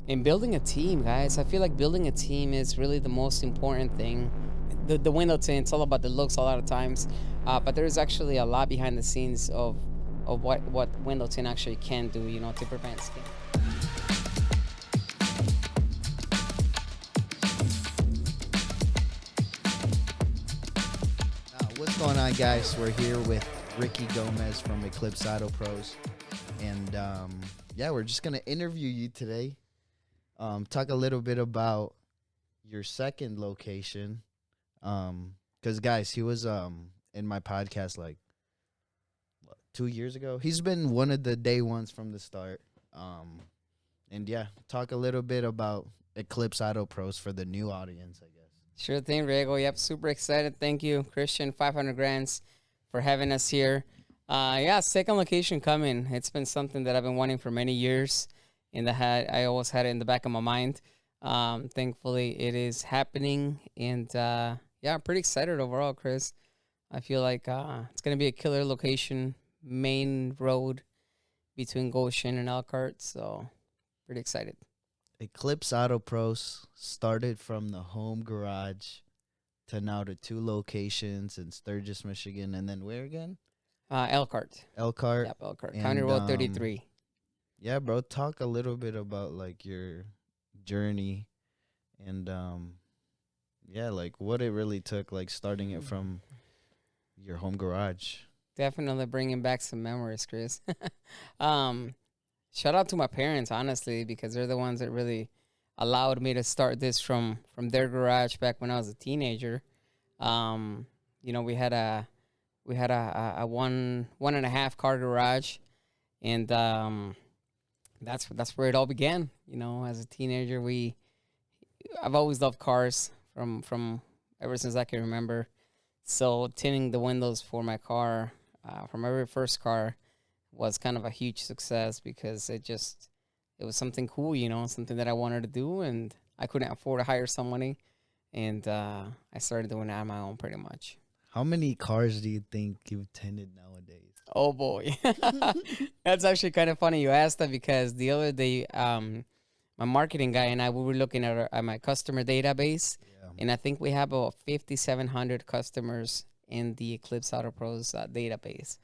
And building a team, guys. I feel like building a team is really the most important thing. The window tint, it's all about the looks a lot of times, but there's actually a lot behind the scenes of what window tint actually can do, to prevent skin. What's going on, guys? We're here with Ricky Gomez from Eclipse Auto Pros, and yeah, we're just gonna interview you today. Talk a little bit about your second location, because guys, he was in my podcast like 2 years ago. He's been one of the day ones from the start. And yeah, talk a little bit about Eclipse Auto Pros for the new audience, I guess. Sure thing, Riego. Yep, super excited. Thank you, Christian, 500 Grands, for having us here. Yeah, second location coming. It's been something that I've been wanting for many years. I always had it in the back of my mind. Thankfully, it is happening, and yeah, I'm pretty excited overall, Chris. I feel like it's gonna be a killer location, main road between Goshen and Elkhart. So, pretty excited. Eclipse Auto Pros started from the home garage to now to two locations in Sturgis, Michigan, and then where again? Elkhart. Elkhart. Yep, Elkhart. And, County Road 33. Yeah, bro. Talk a little bit about like your journey and yeah, like what it really took, like starting it from your home garage. Definitely bringing back some memories, Chris. um, Shout out to my parents, honestly, because they're the ones that really allowed me to start this from their garage back when I was a teenager. We had a 1.5 car garage, and that's where it all began. As a teenager, I've always loved cars from ever since I can remember. So tinting the windows for my car, from my very first car, was kind of a huge success because it was something cool, something that I wanted to do, and I couldn't afford to hire somebody, and I started doing it on my own pretty much. How many cars do you think you've tinted nowadays? Oh boy, that's actually kind of funny you asked that, because the other day, my marketing guy and we were looking at my customer database, and I think we have about 5,700 customers in the Eclipse Auto Pros database,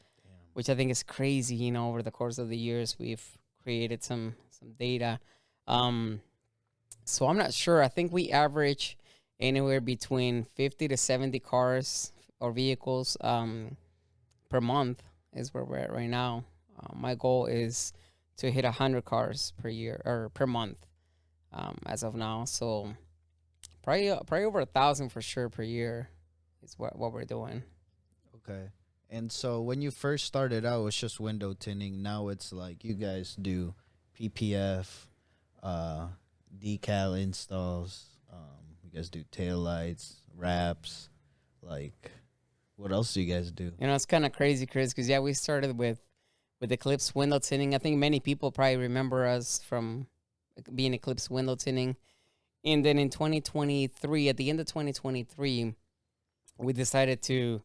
which I think is crazy. Over the course of the years, we've created some data. So I'm not sure. I think we average anywhere between 50 to 70 cars or vehicles per month is where we're at right now. My goal is to hit 100 cars per year or per month as of now. So probably over 1,000 for sure per year is what we're doing. Okay. And so when you first started out, it was just window tinting. Now it's like you guys do PPF, decal installs. You guys do tail lights, wraps. Like, what else do you guys do? It's kind of crazy, Chris, because we started with Eclipse window tinting. I think many people probably remember us from being Eclipse window tinting. And then in 2023, at the end of 2023, we decided to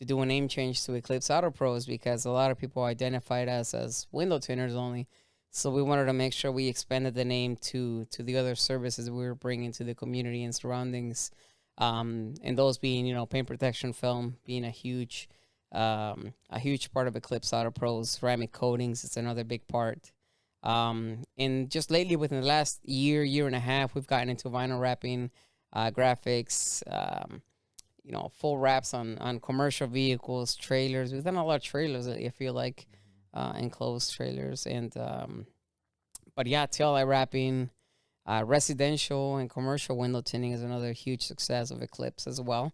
do a name change to Eclipse Auto Pros because a lot of people identified us as window tinters only. So we wanted to make sure we expanded the name to the other services we were bringing to the community and surroundings. And those being, paint protection film being a huge part of Eclipse Auto Pros. Ceramic coatings is another big part. And just lately, within the last year and a half, we've gotten into vinyl wrapping, graphics, full wraps on commercial vehicles, trailers. We've done a lot of trailers, I feel like, enclosed trailers. And but yeah, tail light wrapping, residential and commercial window tinting is another huge success of Eclipse as well.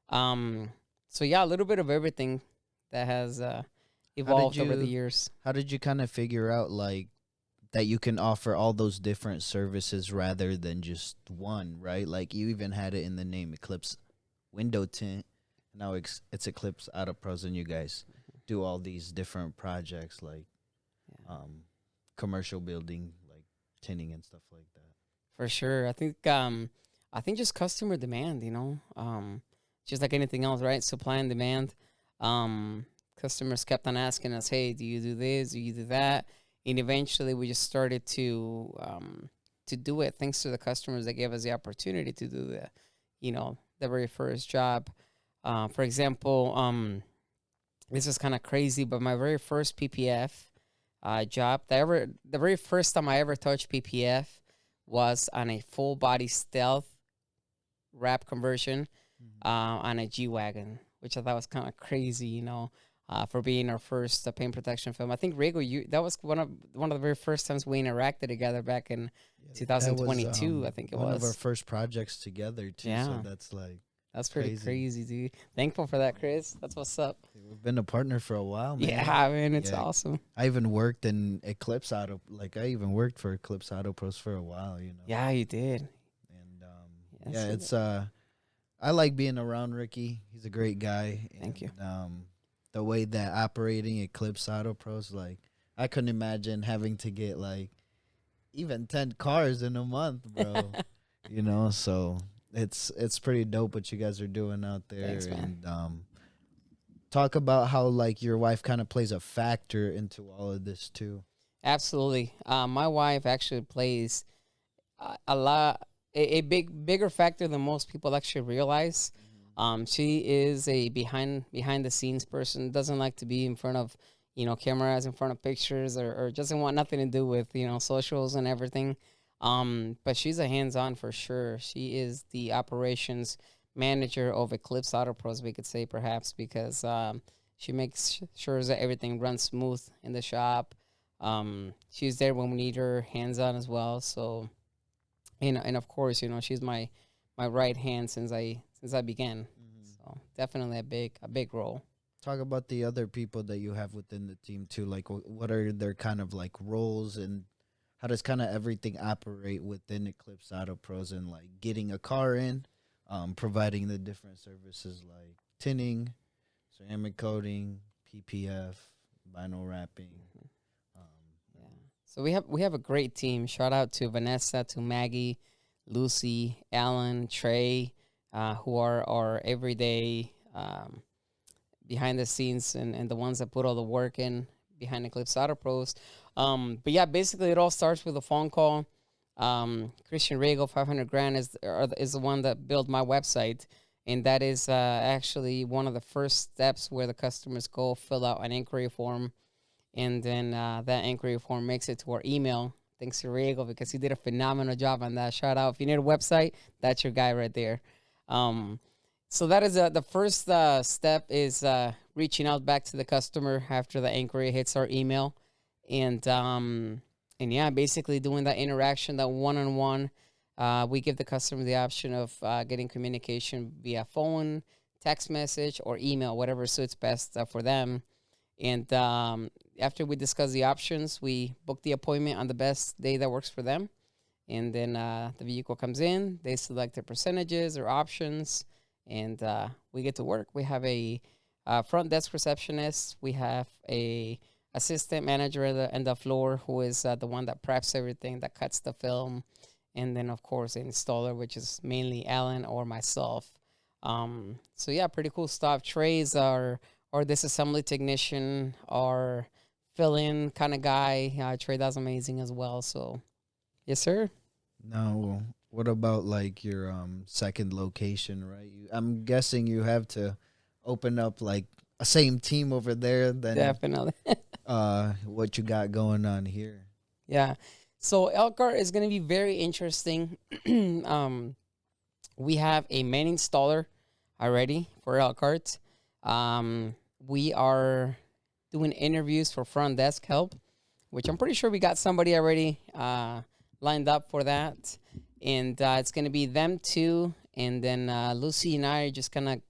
So yeah, a little bit of everything that has evolved over the years. How did you kind of figure out like that you can offer all those different services rather than just one, right? Like you even had it in the name Eclipse window tint. Now it's Eclipse Auto Pros, and you guys do all these different projects like commercial building, like tinting and stuff like that. For sure. I think just customer demand, just like anything else, right? Supply and demand. Customers kept on asking us, hey, do you do this? Do you do that? And eventually we just started to to do it thanks to the customers that gave us the opportunity to do the very first job. For example, this is kind of crazy, but my very first PPF job, the very first time I ever touched PPF was on a full body stealth wrap conversion on a G Wagon, which I thought was kind of crazy, for being our first paint protection film. I think Rigo, that was one of the very first times we interacted together back in 2022. Was, I think it one was of our first projects together too. Yeah. So that's pretty crazy, dude. Thankful for that, Chris. That's what's up. We've been a partner for a while, man. Yeah, man, it's awesome. I even worked in Eclipse Auto, I even worked for Eclipse Auto Pros for a while, Yeah, you did. And it's I like being around Ricky. He's a great guy. Thank you. The way that operating Eclipse Auto Pros, I couldn't imagine having to get even 10 cars in a month, bro. So it's pretty dope what you guys are doing out there. Thanks, man. And talk about how your wife kind of plays a factor into all of this too. Absolutely. My wife actually plays a bigger factor than most people actually realize. She is a behind the scenes person. Doesn't like to be in front of cameras, in front of pictures, or doesn't want nothing to do with socials and everything. But she's a hands-on for sure. She is the operations manager of Eclipse Auto Pros, we could say, perhaps, because she makes sure that everything runs smooth in the shop. She's there when we need her, hands-on as well. So, and of course, she's my right hand since I began. So definitely a big role. Talk about the other people that you have within the team too. What are their kind of roles, and how does kind of everything operate within Eclipse Auto Pros, and getting a car in, providing the different services like tinting, ceramic coating, PPF, vinyl wrapping. So we have a great team. Shout out to Vanessa, to Maggie, Lucy, Alan, Trey, who are our everyday behind the scenes and the ones that put all the work in behind Eclipse Auto Pros. But yeah, basically it all starts with a phone call. Christian Rego, 500 grand is the one that built my website. And that is actually one of the first steps where the customers go fill out an inquiry form. And then that inquiry form makes it to our email. Thanks to Riego, because he did a phenomenal job on that. Shout out. If you need a website, that's your guy right there. So that is the first step is reaching out back to the customer after the inquiry hits our email. And yeah, basically doing that interaction, that one-on-one. We give the customer the option of getting communication via phone, text message, or email, whatever suits best for them. And after we discuss the options, we book the appointment on the best day that works for them. And then the vehicle comes in, they select their percentages or options, and we get to work. We have a front desk receptionist. We have a assistant manager on the floor who is the one that preps everything, that cuts the film. And then, of course, the installer, which is mainly Alan or myself. So, yeah, pretty cool stuff. Trey's our disassembly technician, our fill-in kind of guy. Trey does amazing as well. So, yes, sir. Now, what about your second location, right? I'm guessing you have to open up a same team over there than definitely what you got going on here. Yeah. So Elkhart is going to be very interesting. We have a main installer already for Elkhart. We are doing interviews for front desk help, which I'm pretty sure we got somebody already lined up for that. And it's going to be them two. And then Lucy and I are just going to,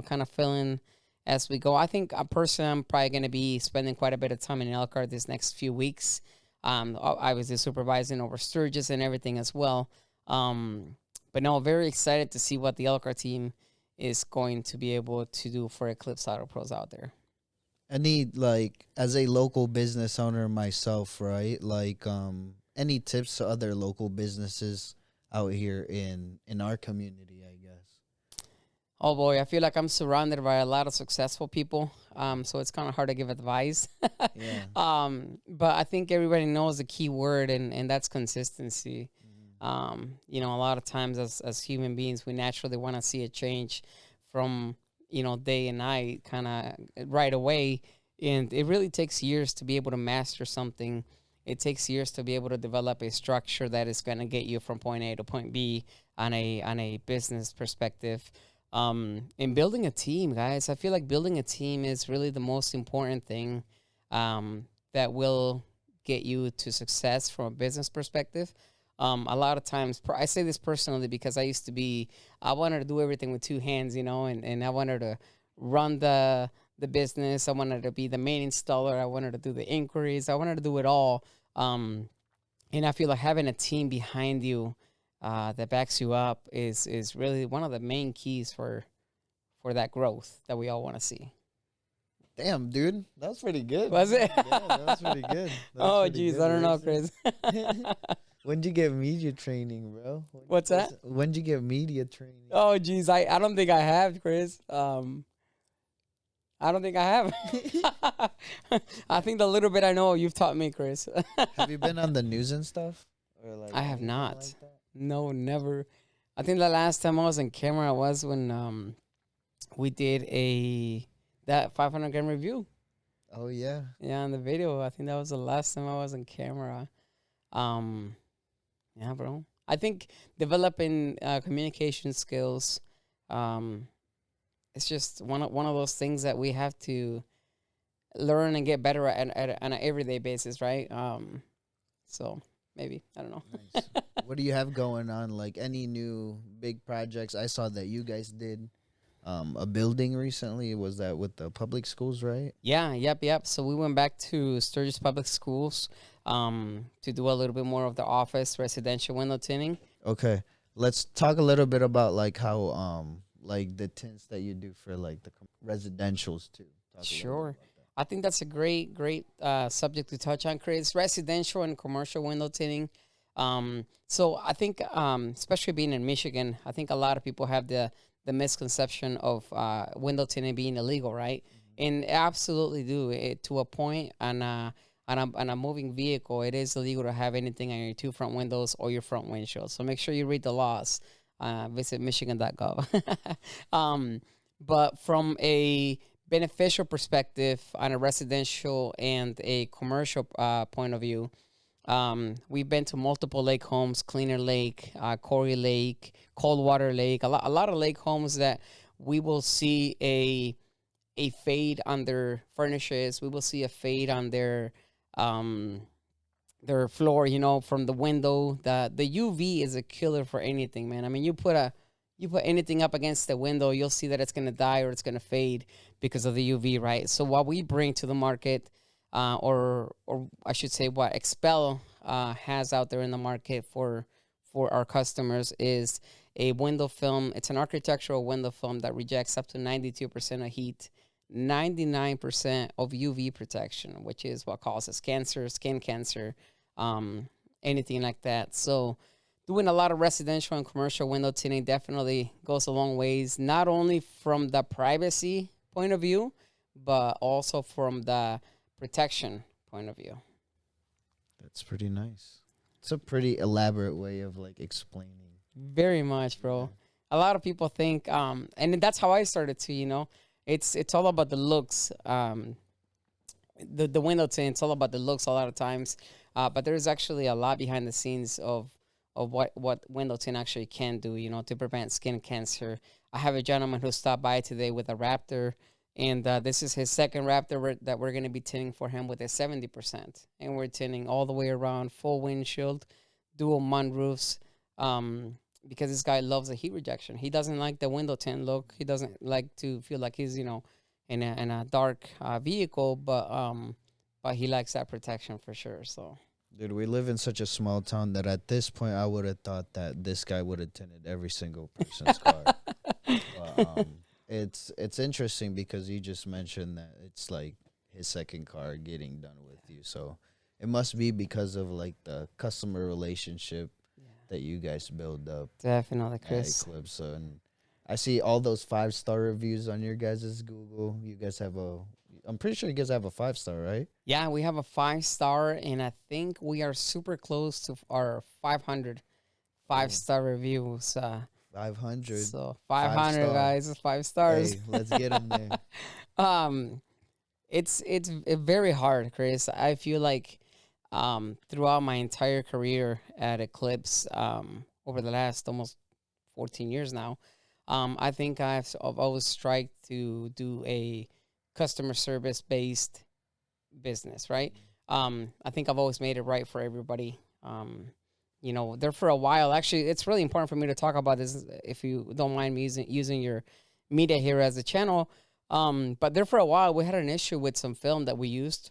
kind of fill in as we go. I think personally, I'm probably going to be spending quite a bit of time in Elkhart this next few weeks. I was supervising over Sturgis and everything as well. But no, very excited to see what the Elkhart team is going to be able to do for Eclipse Auto Pros out there. I need, as a local business owner myself, right? Any tips to other local businesses out here in our community, I guess? Oh boy, I feel like I'm surrounded by a lot of successful people. So it's kind of hard to give advice. Yeah. But I think everybody knows the key word, and that's consistency. Mm-hmm. A lot of times as human beings, we naturally want to see a change from, day and night kind of right away. And it really takes years to be able to master something. It takes years to be able to develop a structure that is going to get you from point A to point B on a business perspective. And building a team, guys, I feel like building a team is really the most important thing that will get you to success from a business perspective. A lot of times, I say this personally because I wanted to do everything with two hands, and I wanted to run the business. I wanted to be the main installer. I wanted to do the inquiries. I wanted to do it all. And I feel like having a team behind you that backs you up is really one of the main keys for that growth that we all want to see. Damn, dude, that's pretty good. Was it? Yeah, that's pretty good. Oh, geez, I don't know, Chris. When'd you get media training, bro? What's that? When'd you get media training? Oh, geez, I don't think I have, Chris. I don't think I have. I think the little bit I know, you've taught me, Chris. Have you been on the news and stuff? Or like I have not. like that? No, never. I think the last time I was on camera was when we did that 500 gram review. Oh yeah. Yeah, on the video. I think that was the last time I was on camera. Yeah, bro. I think developing communication skills, it's just one of those things that we have to learn and get better at on an everyday basis, right? So maybe I don't know. Nice. What do you have going on? Like any new big projects? I saw that you guys did a building recently. Was that with the public schools, right? Yeah, yep. So we went back to Sturgis Public Schools to do a little bit more of the office residential window tinting. Okay. Let's talk a little bit about like how like the tints that you do for like the residentials too. Talk a little bit Sure. about that. I think that's a great subject to touch on, Chris. Residential and commercial window tinting. So I think, especially being in Michigan, I think a lot of people have the misconception of window tinting being illegal, right? And absolutely do it to a point. On a moving vehicle, it is illegal to have anything on your two front windows or your front windshield. So make sure you read the laws. Visit Michigan.gov. But from a beneficial perspective on a residential and a commercial point of view, we've been to multiple lake homes: Cleaner Lake, Corey Lake, Coldwater Lake. A lot of lake homes that we will see a fade on their furnishes. We will see a fade on their floor, from the window. The UV is a killer for anything, man. I mean, you put anything up against the window, you'll see that it's gonna die or it's gonna fade because of the UV, right? So what we bring to the market, or I should say, what Expel has out there in the market for our customers is a window film. It's an architectural window film that rejects up to 92% of heat, 99% of UV protection, which is what causes cancer, skin cancer, anything like that. So doing a lot of residential and commercial window tinting definitely goes a long ways, not only from the privacy point of view, but also from the protection point of view. That's pretty nice. It's a pretty elaborate way of like explaining. Very much, bro. A lot of people think, and that's how I started to, it's all about the looks. The window tint, it's all about the looks a lot of times. But there's actually a lot behind the scenes of what window tint actually can do, to prevent skin cancer. I have a gentleman who stopped by today with a Raptor, and this is his second Raptor that we're going to be tinting for him with a 70%. And we're tinting all the way around, full windshield, dual mounroofs, because this guy loves the heat rejection. He doesn't like the window tint look. He doesn't like to feel like he's, in a dark vehicle, but he likes that protection for sure. So, dude, we live in such a small town that at this point I would have thought that this guy would have tinted every single person's car. But, it's interesting because you just mentioned that it's like his second car getting done with you. So it must be because of like the customer relationship that you guys build up. Definitely, At Chris. Eclipse. So, and I see all those 5-star reviews on your guys' Google. You guys have I'm pretty sure you guys have a 5-star, right? Yeah, we have a 5-star, and I think we are super close to our 500 Oh, five-star reviews. 500, So five 500 star. guys, 5 stars. Hey, let's get them there. um, very hard, Chris. I feel like throughout my entire career at Eclipse, over the last almost 14 years now, I think I've always tried to do a customer service based business, right? I think I've always made it right for everybody. There for a while. Actually, it's really important for me to talk about this, if you don't mind me using your media here as a channel. But there for a while, we had an issue with some film that we used,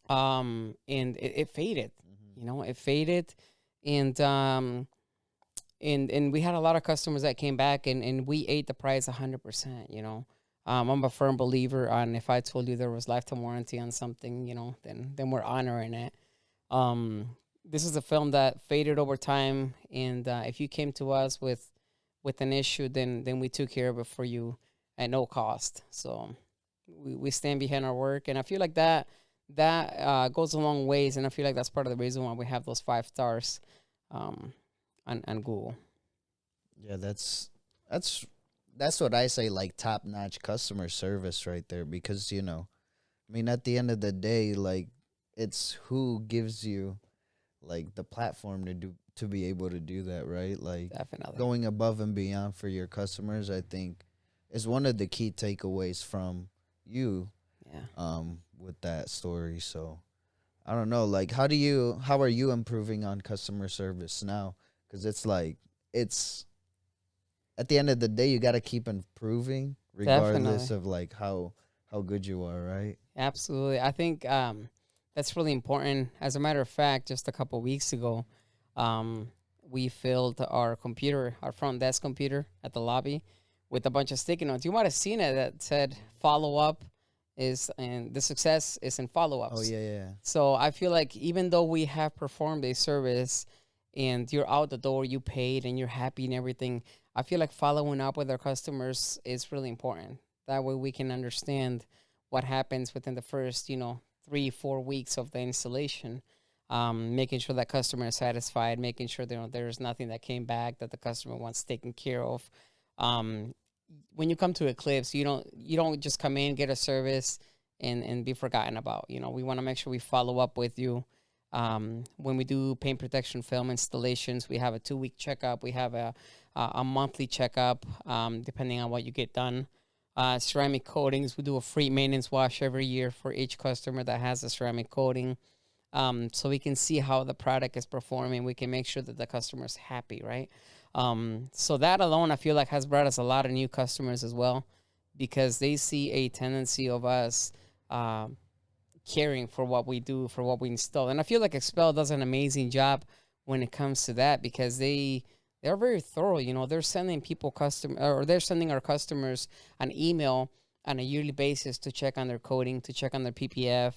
and it faded. Hmm. It faded, and and we had a lot of customers that came back, and we ate the price 100%. I'm a firm believer on, if I told you there was lifetime warranty on something, then we're honoring it. This is a film that faded over time, and if you came to us with an issue, then we took care of it for you at no cost. So we stand behind our work, and I feel like that goes a long ways, and I feel like that's part of the reason why we have those 5 stars um, on Google. Yeah, that's that's what I say, like top notch customer service right there. Because I mean, at the end of the day, like it's who gives you like the platform to be able to do that, right? Like Definitely. going above and beyond for your customers, I think is one of the key takeaways from you Yeah. with that story. So I don't know, like how are you improving on customer service now? Because it's like it's at the end of the day, you got to keep improving regardless Definitely. of like how good you are, right? Absolutely. I think that's really important. As a matter of fact, just a couple weeks ago, um, we filled our front desk computer at the lobby with a bunch of sticky notes. You might have seen it that said follow up and the success is in follow Oh ups. yeah, yeah. So I feel like even though we have performed a service and you're out the door, you paid and you're happy and everything, I feel like following up with our customers is really important. That way we can understand what happens within the first, 3, 4 weeks of the installation. Making sure that customer is satisfied, making sure there's nothing that came back that the customer wants taken care of. Um, when you come to Eclipse, you don't just come in, get a service, and be forgotten about. We want to make sure we follow up with you. When we do paint protection film installations, we have a 2-week checkup. We have a monthly checkup, depending on what you get done. Ceramic coatings, we do a free maintenance wash every year for each customer that has a ceramic coating. So we can see how the product is performing. We can make sure that the customer is happy, right? So that alone, I feel like has brought us a lot of new customers as well, because they see a tendency of us uh, caring for what we do, for what we install. And I feel like Expel does an amazing job when it comes to that, because they're very thorough. They're sending they're sending our customers an email on a yearly basis to check on their coding, to check on their PPF.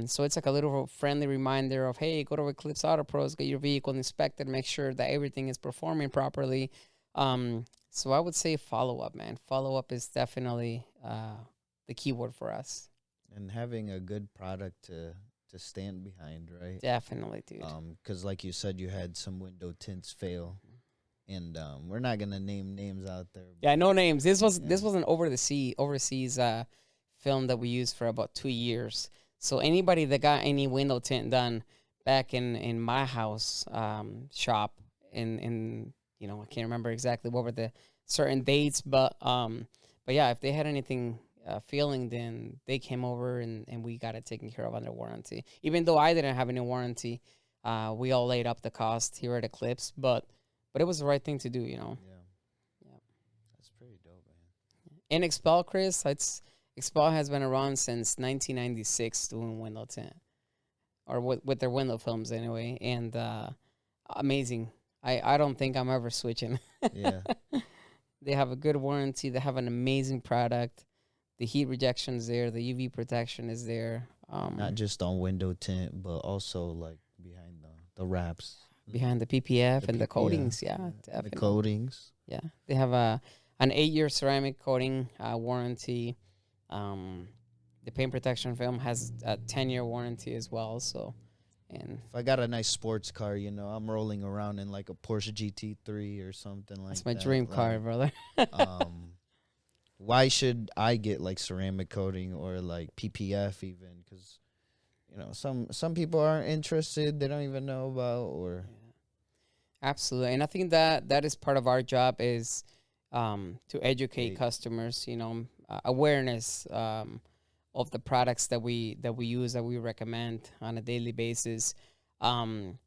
So it's like a little friendly reminder of, hey, go to Eclipse Auto Pros, get your vehicle inspected, make sure that everything is performing properly. So I would say follow up, man. Follow up is definitely the key word for us. And having a good product to stand behind, right? Definitely, dude. Because like you said, you had some window tints fail, and we're not gonna name names out there, Yeah, but no names. This yeah, was an overseas film that we used for about 2 years. So anybody that got any window tint done back in my house shop, in I can't remember exactly what were the certain dates, but yeah, if they had anything failing, then they came over and we got it taken care of under warranty. Even though I didn't have any warranty, we all laid up the cost here at Eclipse, but it was the right thing to do. yeah, Yeah. that's pretty dope, man. And Expel, Chris, Expel has been around since 1996 doing window tint, or with their window films anyway, and amazing. I don't think I'm ever switching. Yeah, They have a good warranty. They have an amazing product. The heat rejection is there. The UV protection is there. not just on window tint, but also like behind the wraps, Behind the PPF the and the PPF, coatings, yeah, the definitely. coatings. Yeah, they have an 8-year ceramic coating warranty. Um, the paint protection film has a 10-year warranty as well. So And if I got a nice sports car, you know, I'm rolling around in like a Porsche GT3 or something like that's my that. dream car, Like, brother. why should I get like ceramic coating or like PPF even? Because you know, some people aren't interested. They don't even know about or. Absolutely, and I think that that is part of our job is to educate Hey, customers. Awareness of the products that we use that we recommend on a daily basis. Um,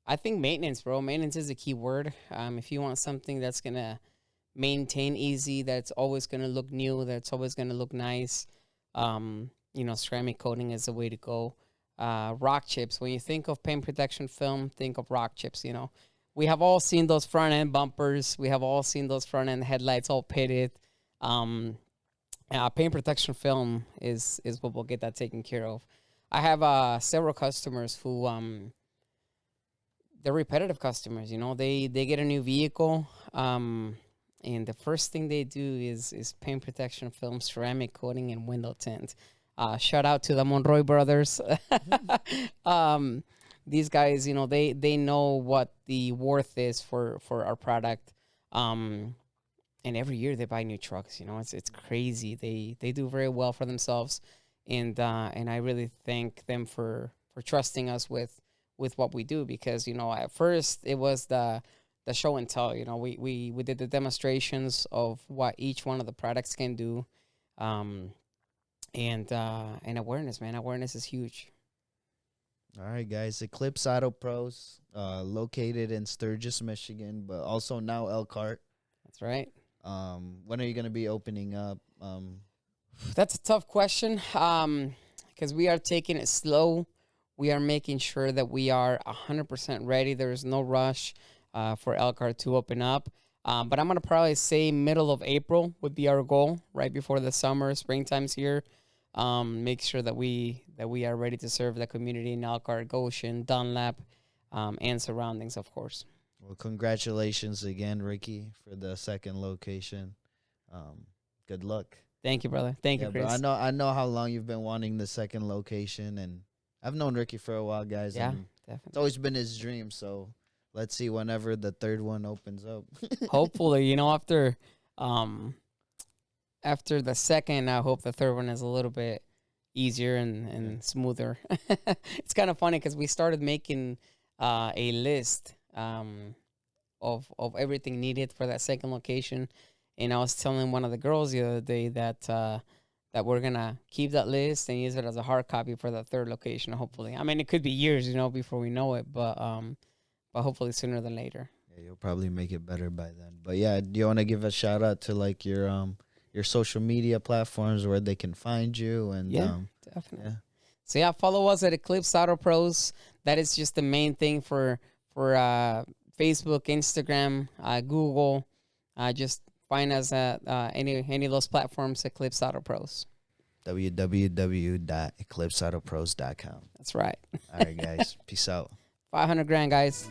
I think maintenance, bro. Maintenance is a key word. If you want something that's gonna maintain easy, that's always gonna look new, that's always gonna look nice, ceramic coating is the way to go. Rock chips. When you think of paint protection film, think of rock chips. We have all seen those front end bumpers. We have all seen those front end headlights all pitted. Um, Paint protection film is what will get that taken care of. I have several customers who they're repetitive customers. They get a new vehicle, and the first thing they do is paint protection film, ceramic coating, and window tint. Shout out to the Monroy brothers. These guys, they know what the worth is for our product. And every year they buy new trucks. It's crazy. They do very well for themselves, and I really thank them for trusting us with what we do, because at first it was the show and tell. We did the demonstrations of what each one of the products can do, and awareness, man. Awareness is huge. all right, guys. Eclipse Auto Pros, located in Sturgis, Michigan, but also now Elkhart. That's right. When are you gonna be opening up? That's a tough question, because we are taking it slow. We are making sure that we are 100% ready. There is no rush for Elkhart to open up. But I'm going to probably say middle of April would be our goal, right before the summer, springtime's here. Make sure that we are ready to serve the community in Elkhart, Goshen, Dunlap, and surroundings, of course. Well, congratulations again, Ricky, for the second location. Good luck. Thank you, brother. Thank you, Yeah, bro. I Chris. know I know how long you've been wanting the second location, and I've known Ricky for a while, guys. Yeah, And it's definitely. always been his dream. So let's see whenever the third one opens up. Hopefully, um, after the second, I hope the third one is a little bit easier and smoother. It's kind of funny because we started making a list of everything needed for that second location, and I was telling one of the girls the other day that we're gonna keep that list and use it as a hard copy for the third location. Hopefully, I mean it could be years, before we know it, but hopefully sooner than later. Yeah, you'll probably make it better by then. But yeah, do you want to give a shout out to like your social media platforms where they can find you and Yeah, definitely. yeah. So yeah, follow us at Eclipse Auto Pros. That is just the main thing for Facebook, Instagram, Google. Just find us at any of those platforms, Eclipse Auto Pros. www.eclipseautopros.com. That's right. All right, guys. Peace out. 500 grand, guys.